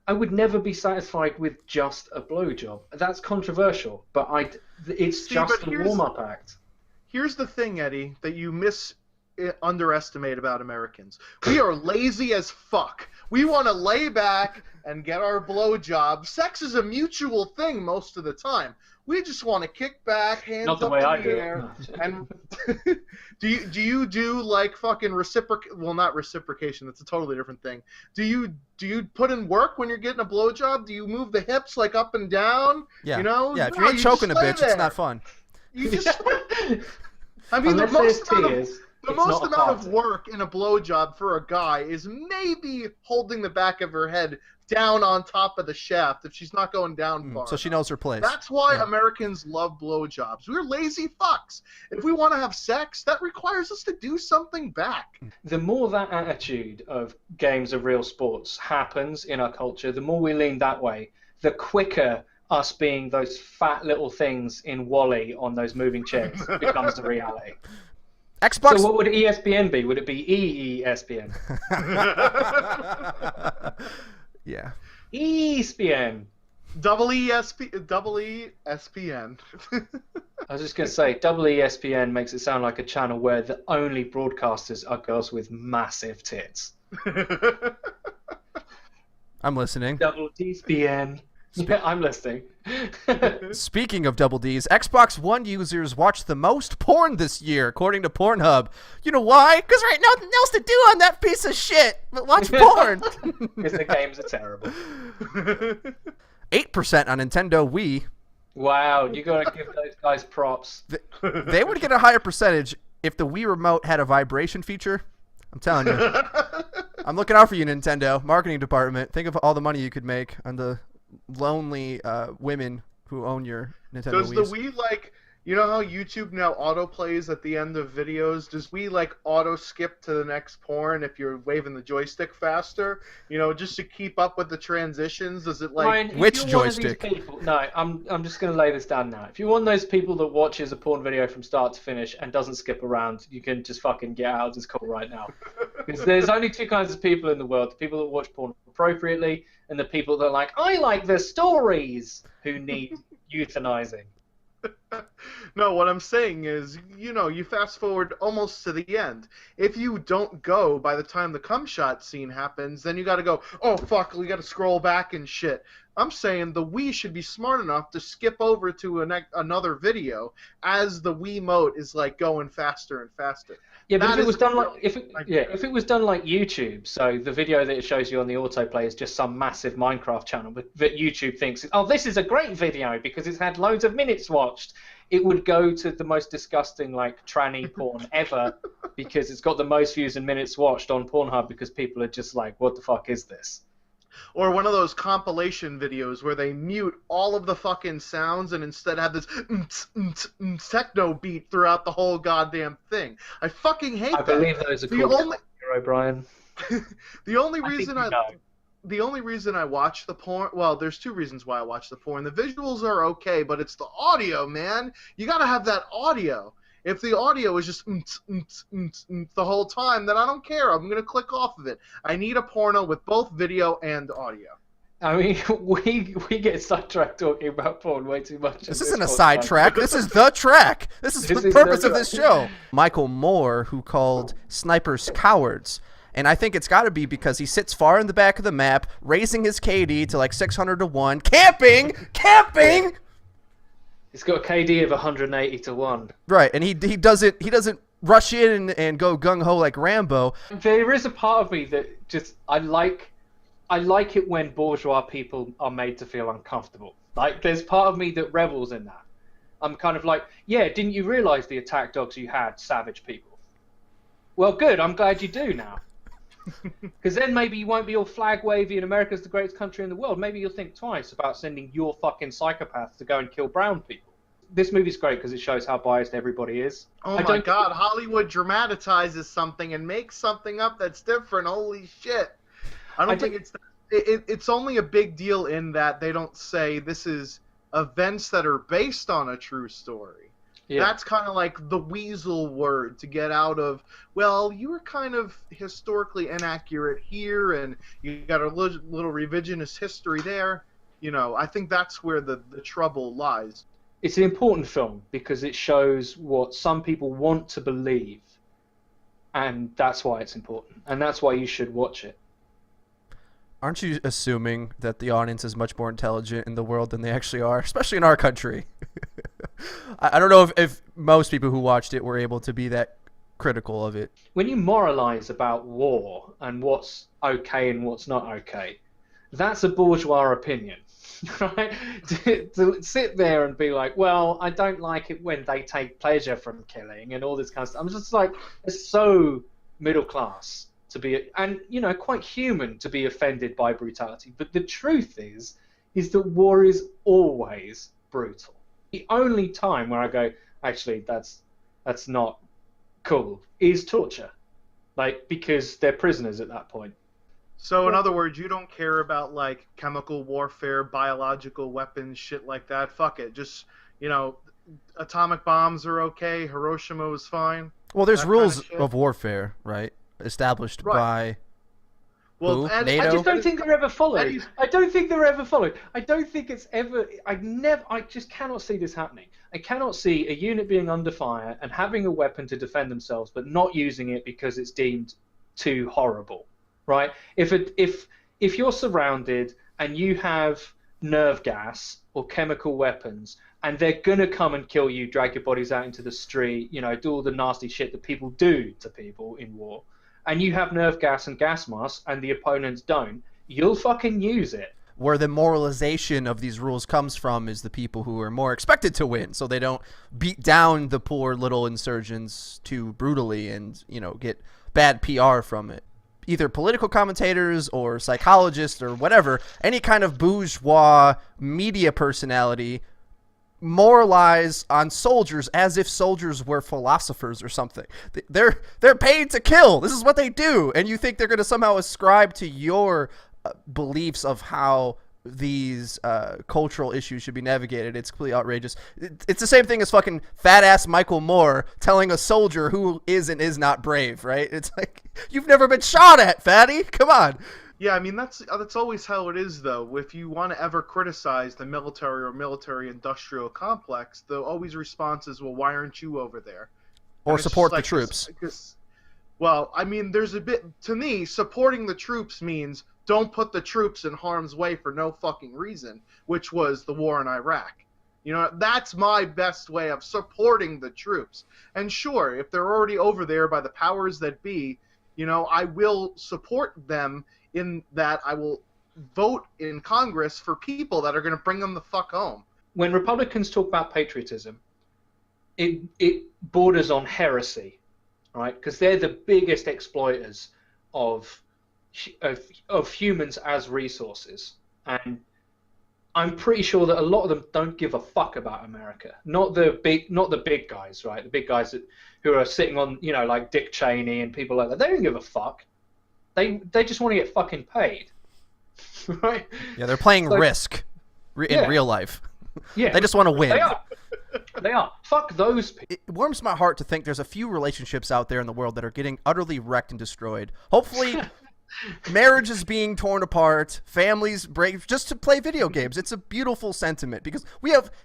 I would never be satisfied with just a blowjob. That's controversial, but it's just a warm-up act. Here's the thing, Eddie, that you underestimate about Americans. We are lazy as fuck. We want to lay back and get our blowjob. Sex is a mutual thing most of the time. We just want to kick back, hands Not the up way in I the do air. it. And do you do like fucking Well, not reciprocation. That's a totally different thing. Do you put in work when you're getting a blowjob? Do you move the hips like up and down? Yeah. You know? Yeah. If No, you ain't choking a just lay bitch, it's there. not fun. You just. I mean, Unless there's tears. The It's most not a amount of party. work in a blowjob for a guy is maybe holding the back of her head down on top of the shaft if she's not going down far. So she knows her place. That's why Americans love blowjobs. We're lazy fucks. If we want to have sex, that requires us to do something back. The more that attitude of games of real sports happens in our culture, the more we lean that way, the quicker us being those fat little things in Wall-E on those moving chairs becomes the reality. Xbox. So what would ESPN be? Would it be EESPN? Yeah. ESPN. Double ESPN. I was just going to say, double ESPN makes it sound like a channel where the only broadcasters are girls with massive tits. I'm listening. Double ESPN. Yeah, I'm listening. Speaking of double D's, Xbox One users watched the most porn this year, according to Pornhub. You know why? Because there ain't nothing else to do on that piece of shit but watch porn. Because the games are terrible. 8% on Nintendo Wii. Wow, you got to give those guys props. They would get a higher percentage if the Wii Remote had a vibration feature. I'm telling you. I'm looking out for you, Nintendo. Marketing department. Think of all the money you could make on the lonely women who own your Nintendo Does Wii's. the Wii, like, you know how YouTube now auto plays at the end of videos? Does Wii, like, auto skip to the next porn if you're waving the joystick faster? You know, just to keep up with the transitions? Does it, like... Ryan, Which if you're one of these joystick? people, no, I'm just going to lay this down now. If you're one of those people that watches a porn video from start to finish and doesn't skip around, you can just fucking get out of this call right now. Because there's only two kinds of people in the world: the people that watch porn appropriately, and the people that are like, I like the stories, who need euthanizing. No, what I'm saying is, you know, you fast forward almost to the end. If you don't go by the time the cum shot scene happens, then you gotta go, oh fuck, we gotta scroll back and shit. I'm saying the Wii should be smart enough to skip over to another video as the Wiimote is like going faster and faster. Yeah, but That if it was is done like really if it was done like YouTube, so the video that it shows you on the autoplay is just some massive Minecraft channel, but that YouTube thinks, oh, this is a great video because it's had loads of minutes watched. It would go to the most disgusting, like, tranny porn ever because it's got the most views and minutes watched on Pornhub because people are just like, what the fuck is this? Or one of those compilation videos where they mute all of the fucking sounds and instead have this techno beat throughout the whole goddamn thing. I fucking hate that. I believe those are The called only- O'Brien. The only I think reason you know. the only reason I watch the porn, well, there's two reasons why I watch the porn. The visuals are okay, but it's the audio, man. You gotta have that audio. If the audio is just the whole time, then I don't care. I'm gonna click off of it. I need a porno with both video and audio. I mean, we get sidetracked talking about porn way too much. This isn't a sidetrack. This is the track. This is the purpose of this show. Michael Moore, who called snipers cowards. And I think it's got to be because he sits far in the back of the map, raising his KD to like 600 to 1, camping! It's got a KD of 180 to 1. Right, and he doesn't rush in and go gung ho like Rambo. There is a part of me that just I like it when bourgeois people are made to feel uncomfortable. Like, there's part of me that revels in that. I'm kind of like, yeah, didn't you realize the attack dogs you had savage people? Well, good, I'm glad you do now. Because then maybe you won't be all flag wavy and America's the greatest country in the world. Maybe you'll think twice about sending your fucking psychopaths to go and kill brown people. This movie's great because it shows how biased everybody is. Oh my god, Hollywood dramatizes something and makes something up that's different. Holy shit. I don't think it's only a big deal in that they don't say this is events that are based on a true story. Yeah. That's kind of like the weasel word to get out of, well, you were kind of historically inaccurate here, and you got a little revisionist history there. I think that's where the trouble lies. It's an important film because it shows what some people want to believe, and that's why it's important, and that's why you should watch it. Aren't you assuming that the audience is much more intelligent in the world than they actually are, especially in our country? I don't know if most people who watched it were able to be that critical of it. When you moralize about war and what's okay and what's not okay, that's a bourgeois opinion, right? To sit there and be like, well, I don't like it when they take pleasure from killing and all this kind of stuff. I'm just like, it's so middle class to be, and quite human to be offended by brutality. But the truth is that war is always brutal. The only time where I go, actually, that's not cool, is torture, because they're prisoners at that point. So in other words, you don't care about like chemical warfare, biological weapons, shit like that. Fuck it, just atomic bombs are okay. Hiroshima was fine. Well, there's rules of warfare, right? Established by Well, NATO? I just don't think they're ever followed. I don't think they're ever followed. I don't think it's ever. I just cannot see this happening. I cannot see a unit being under fire and having a weapon to defend themselves, but not using it because it's deemed too horrible, right? If you're surrounded and you have nerve gas or chemical weapons, and they're gonna come and kill you, drag your bodies out into the street, do all the nasty shit that people do to people in war, and you have nerve gas and gas masks, and the opponents don't, you'll fucking use it. Where the moralization of these rules comes from is the people who are more expected to win, so they don't beat down the poor little insurgents too brutally and, get bad PR from it. Either political commentators or psychologists or whatever, any kind of bourgeois media personality moralize on soldiers as if soldiers were philosophers or something. They're paid to kill. This is what they do, and you think they're going to somehow ascribe to your beliefs of how these cultural issues should be navigated. It's completely outrageous. It's the same thing as fucking fat ass Michael Moore telling a soldier who is and is not brave, right? It's like, you've never been shot at, fatty. Come on. Yeah, I mean, that's always how it is, though. If you want to ever criticize the military or military-industrial complex, the always response is, well, why aren't you over there? Or support the troops. Well, I mean, there's a bit, to me, supporting the troops means don't put the troops in harm's way for no fucking reason, which was the war in Iraq. That's my best way of supporting the troops. And sure, if they're already over there by the powers that be, I will support them in that I will vote in Congress for people that are going to bring them the fuck home. When Republicans talk about patriotism, it borders on heresy, right? Because they're the biggest exploiters of humans as resources, and I'm pretty sure that a lot of them don't give a fuck about America. Not the big guys, right? The big guys who are sitting on, like Dick Cheney and people like that. They don't give a fuck. They just want to get fucking paid, right? Yeah, they're playing Risk in real life. Yeah, they just want to win. They are. Fuck those people. It warms my heart to think there's a few relationships out there in the world that are getting utterly wrecked and destroyed. Hopefully, marriage is being torn apart, families break just to play video games. It's a beautiful sentiment because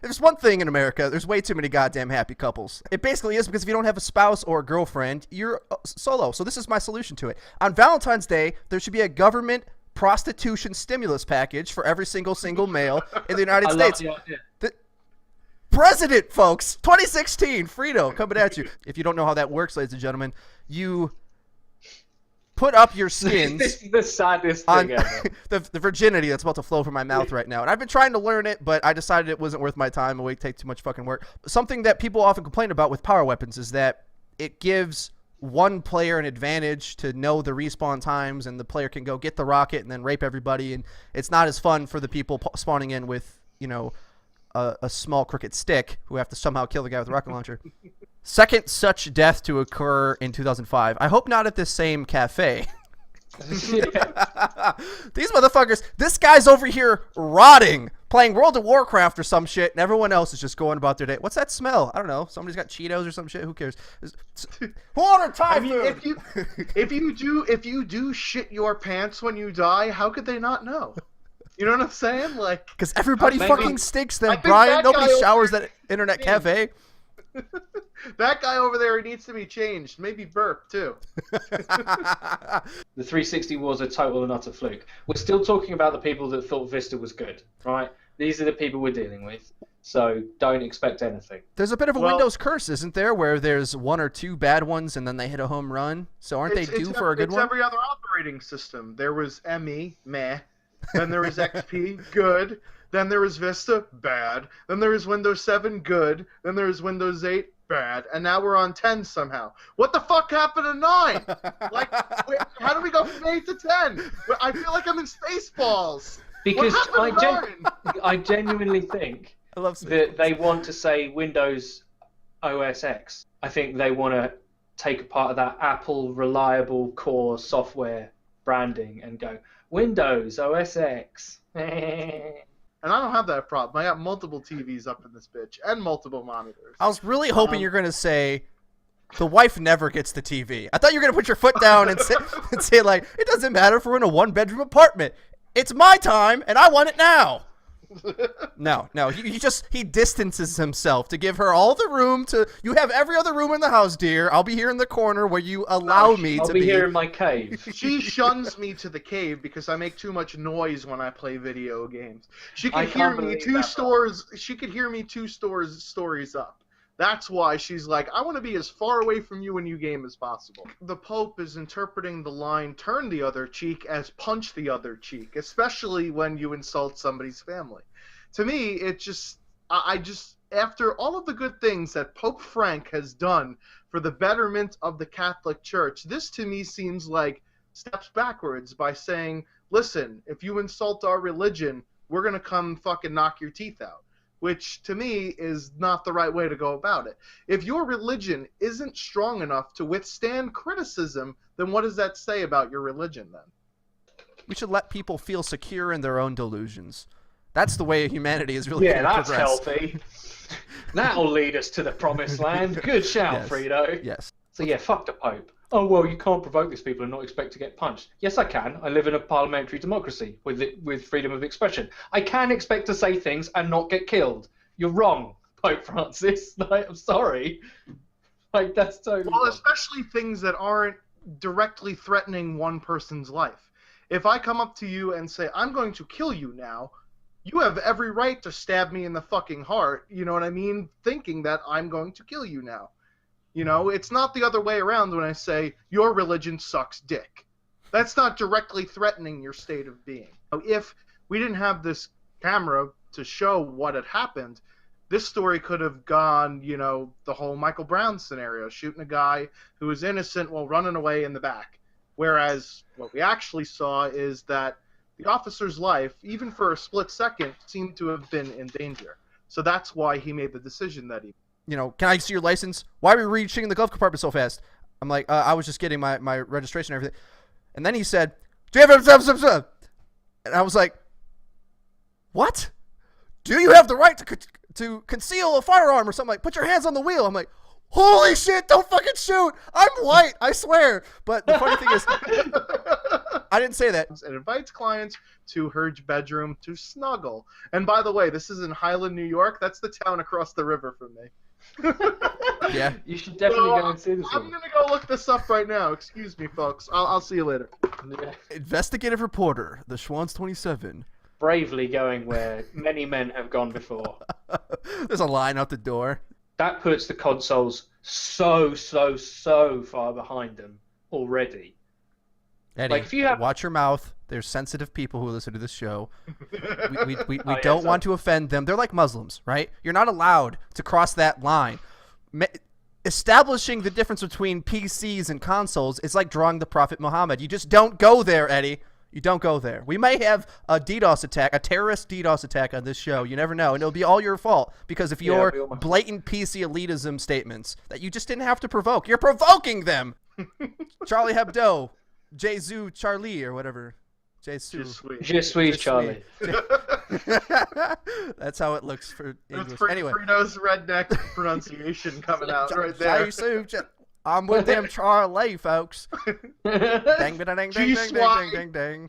there's one thing in America, there's way too many goddamn happy couples. It basically is because if you don't have a spouse or a girlfriend, you're solo. So this is my solution to it. On Valentine's Day, there should be a government prostitution stimulus package for every single male in the United States. The president, folks, 2016, Frito coming at you. If you don't know how that works, ladies and gentlemen, you put up your skins. This is the saddest thing ever. the virginity that's about to flow from my mouth right now. And I've been trying to learn it, but I decided it wasn't worth my time. It would take too much fucking work. Something that people often complain about with power weapons is that it gives one player an advantage to know the respawn times, and the player can go get the rocket and then rape everybody. And it's not as fun for the people spawning in with, a small crooked stick who have to somehow kill the guy with the rocket launcher. Second such death to occur in 2005. I hope not at this same cafe. These motherfuckers, this guy's over here rotting, playing World of Warcraft or some shit, and everyone else is just going about their day. What's that smell? I don't know. Somebody's got Cheetos or some shit. Who cares? Who ordered Thai food? If you do shit your pants when you die, how could they not know? You know what I'm saying? Like, because everybody fucking stinks then, Brian. Nobody showers that internet cafe. That guy over there, he needs to be changed. Maybe burp, too. The 360 was a total and utter fluke. We're still talking about the people that thought Vista was good, right? These are the people we're dealing with. So don't expect anything. There's a bit of a Windows curse, isn't there, where there's one or two bad ones and then they hit a home run? So aren't they due for a good one? It's every other operating system. There was ME, meh. Then there was XP, good. Then there was Vista, bad. Then there was Windows 7, good. Then there was Windows 8, bad. And now we're on 10 somehow. What the fuck happened to 9? Like, how do we go from 8 to 10? I feel like I'm in Spaceballs. Because I genuinely think that they want to say Windows OS X. I think they want to take a part of that Apple reliable core software branding and go, Windows OS X. And I don't have that problem. I got multiple TVs up in this bitch and multiple monitors. I was really hoping you're going to say the wife never gets the TV. I thought you were going to put your foot down and say, like, it doesn't matter if we're in a one-bedroom apartment. It's my time, and I want it now. No. He distances himself to give her all the room to. You have every other room in the house, dear. I'll be here in the corner where you allow me to be. I'll be here in my cave. She shuns me to the cave because I make too much noise when I play video games. She could hear me two stories up. That's why she's like, I want to be as far away from you when you game as possible. The Pope is interpreting the line, turn the other cheek, as punch the other cheek, especially when you insult somebody's family. To me, after all of the good things that Pope Frank has done for the betterment of the Catholic Church, this to me seems like steps backwards by saying, listen, if you insult our religion, we're going to come fucking knock your teeth out. Which, to me, is not the right way to go about it. If your religion isn't strong enough to withstand criticism, then what does that say about your religion, then? We should let people feel secure in their own delusions. That's the way humanity is really going to progress. Yeah, that's healthy. That'll lead us to the promised land. Good shout, yes. Frito. Yes. So, yeah, fuck the Pope. Oh, well, you can't provoke these people and not expect to get punched. Yes, I can. I live in a parliamentary democracy with freedom of expression. I can expect to say things and not get killed. You're wrong, Pope Francis. Like, I'm sorry. Like, that's totally wrong. Especially things that aren't directly threatening one person's life. If I come up to you and say, I'm going to kill you now, you have every right to stab me in the fucking heart, you know what I mean? Thinking that I'm going to kill you now. You know, it's not the other way around when I say, your religion sucks dick. That's not directly threatening your state of being. If we didn't have this camera to show what had happened, this story could have gone, you know, the whole Michael Brown scenario, shooting a guy who was innocent while running away in the back. Whereas what we actually saw is that the officer's life, even for a split second, seemed to have been in danger. So that's why he made the decision that he made. You know, can I see your license? Why are we reaching the glove compartment so fast? I'm like, I was just getting my registration and everything. And then he said, do you have a... And I was like, what? Do you have the right to conceal a firearm or something? Like, put your hands on the wheel. I'm like, holy shit, don't fucking shoot. I'm white, I swear. But the funny thing is, I didn't say that. It invites clients to her bedroom to snuggle. And by the way, this is in Highland, New York. That's the town across the river from me. Yeah. You should definitely go and see this I'm going to go look this up right now. Excuse me, folks. I'll see you later. Yeah. Investigative reporter, the Schwann's 27. Bravely going where many men have gone before. There's a line out the door. That puts the consoles so far behind them already. Eddie, like, if you have... watch your mouth. There's sensitive people who listen to this show. We don't want to offend them. They're like Muslims, right? You're not allowed to cross that line. Establishing the difference between PCs and consoles is like drawing the Prophet Muhammad. You just don't go there, Eddie. You don't go there. We may have a DDoS attack, a terrorist DDoS attack on this show. You never know. And it'll be all your fault because of your blatant PC elitism statements that you just didn't have to provoke. You're provoking them. Charlie Hebdo, Jesus Charlie, or whatever. Je suis Charlie. That's how it looks for That's English. Anyway, Frito's redneck pronunciation coming out right there. I'm with them Charlie folks. Ding, ding, ding, ding, ding, ding, ding, ding, ding.